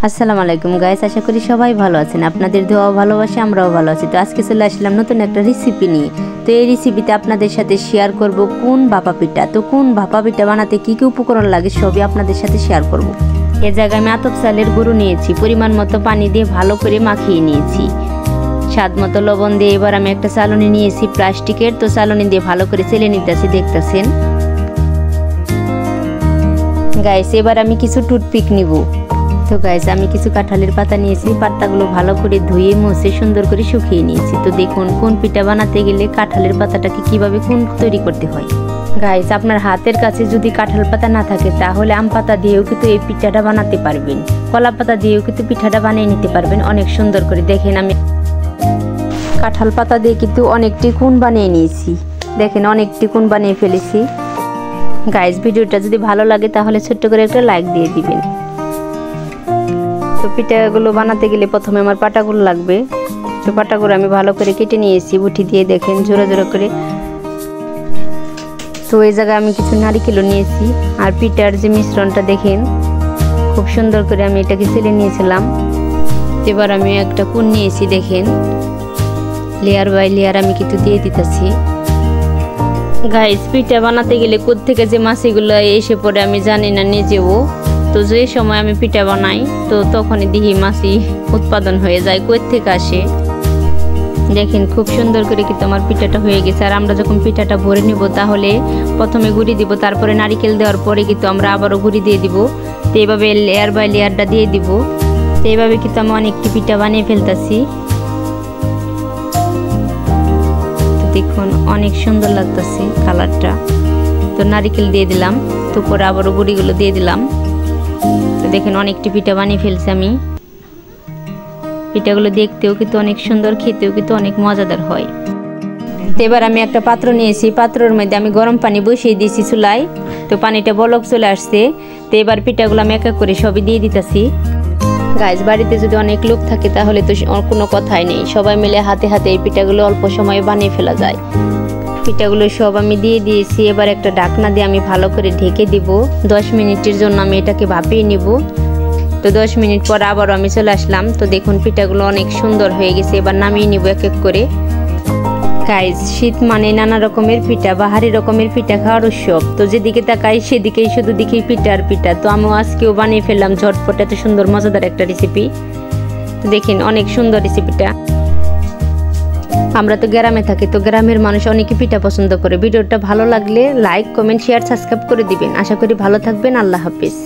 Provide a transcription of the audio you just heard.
আসসালামু আলাইকুম গাইস, আশা করি সবাই ভালো আছেন। আপনাদের দোয়া ভালোবাসে আমরাও ভালো আছি। তো আজকে চলে আসলাম নতুন একটা রেসিপি নিয়ে। তো এই রেসিপিতে আপনাদের সাথে শেয়ার করব কোন ভাপা পিঠা। তো কোন ভাপা পিঠা বানাতে কি কি উপকরণ লাগে সবই আপনাদের সাথে শেয়ার করব। এ জায়গায় আমি আতপ চালের গুঁড়ো নিয়েছি, পরিমাণ মতো পানি দিয়ে ভালো করে মাখিয়ে নিয়েছি, স্বাদ মতো লবণ দিয়ে এবার আমি একটা চালনি নিয়েছি প্লাস্টিকের। তো চালনি দিয়ে ভালো করে চেলে নিতেছি, দেখতেছেন গাইস। এবার আমি কিছু টুথপিক নিব। তো গাইস আমি কিছু কাঁঠালের পাতা নিয়েছি, পাতাগুলো ভালো করে ধুয়ে মুছে সুন্দর করে শুকিয়ে নিয়েছি। তো দেখুন কোন পিঠা বানাতে গেলে কাঁঠালের পাতাটাকে কিভাবে কোন তৈরি করতে হয়। গাইস আপনার হাতের কাছে যদি কাঁঠাল পাতা না থাকে তাহলে আম পাতা দিয়েও কিন্তু এই পিঠাটা বানাতে পারবেন, কলা পাতা দিয়েও কিন্তু পিঠাটা বানিয়ে নিতে পারবেন অনেক সুন্দর করে। দেখেন আমি কাঁঠাল পাতা দিয়ে কিন্তু অনেকটি কোণ বানিয়ে নিয়েছি, দেখেন অনেকটি কোণ বানিয়ে ফেলেছি। গাইস ভিডিওটা যদি ভালো লাগে তাহলে ছোট্ট করে একটা লাইক দিয়ে দিবেন। তো পিঠাগুলো বানাতে গেলে প্রথমে আমার পাটাগুলো লাগবে। তো পাটাগুলো আমি ভালো করে কেটে নিয়েছি বুটি দিয়ে, দেখেন জোড়া জোড়া করে। তো এই জায়গায় আমি কিছু নারকেলও নিয়েছি, আর পিঠার যে মিশ্রণটা দেখেন খুব সুন্দর করে আমি এটাকে ছেলে নিয়েছিলাম। এবার আমি একটা কোণ নিয়েছি, দেখেন লেয়ার বাই লেয়ার আমি কিছু দিয়ে দিতেছি। গাইস পিঠা বানাতে গেলে কোত্থেকে যে মাছিগুলো এসে পড়ে আমি জানি না নিজেও। তো যে সময় আমি পিঠা বানাই তো তখনই দেখি মাছি উৎপাদন হয়ে যায়, কই থেকে আসে। দেখেন খুব সুন্দর করে কিন্তু আমার পিঠাটা হয়ে গেছে। আর আমরা যখন পিঠাটা ভরে নিব তাহলে প্রথমে গুঁড়ি দিব, তারপরে নারকেল দেওয়ার পরে কিন্তু আমরা আবারও গুঁড়ি দিয়ে দিব। তো এইভাবে লেয়ার বাই লেয়ারটা দিয়ে দিব। তো এইভাবে কিন্তু আমি অনেকটি পিঠা বানিয়ে ফেলতেছি। দেখুন অনেক সুন্দর লাগতেছে কালারটা। তো নারকেল দিয়ে দিলাম, তো পরে আবারও গুঁড়িগুলো দিয়ে দিলাম। তো দেখেন অনেকটি পিঠা বানিয়ে ফেলছি আমি। পিঠাগুলো দেখতেও কিন্তু অনেক সুন্দর, খেতেও কিন্তু অনেক মজাদার হয়। তো এবার আমি একটা পাত্র নিয়েছি, পাত্রের মধ্যে আমি গরম পানি বসিয়ে দিয়েছি চুলায়। তো পানিটা বলক চলে আসছে। তো এবার পিঠাগুলো আমি এক এক করে সবই দিয়ে দিতেছি। গাইস বাড়িতে যদি অনেক লোক থাকে তাহলে তো কোনো কথাই নেই, সবাই মিলে হাতে হাতে এই পিঠাগুলো অল্প সময়ে বানিয়ে ফেলা যায়। পিঠাগুলো সব আমি দিয়ে দিয়েছি। এবার একটা ঢাকনা দিয়ে আমি ভালো করে ঢেকে দিব 10 মিনিটের জন্য। আমি এটাকে ভাপিয়ে নিব। তো 10 মিনিট পর আবারও আমি চলে আসলাম। তো দেখুন পিঠাগুলো অনেক সুন্দর হয়ে গেছে। এবার নামিয়ে নিব এক এক করে। গাইস শীত মানে নানা রকমের পিঠা, বাহারি রকমের পিঠা খাওয়ার উৎসব। তো যেদিকে তাকাই সেদিকেই শুধু দেখি পিঠা আর পিঠা। তো আমিও আজকেও বানিয়ে ফেললাম ঝটপট এত সুন্দর মজাদার একটা রেসিপি। তো দেখেন অনেক সুন্দর রেসিপিটা। আমরা তো গ্রামে থাকি, তো গ্রামের মানুষ অনেকে পিঠা পছন্দ করে। ভিডিওটা ভালো লাগলে লাইক কমেন্ট শেয়ার সাবস্ক্রাইব করে দিবেন। আশা করি ভালো থাকবেন। আল্লাহ হাফিজ।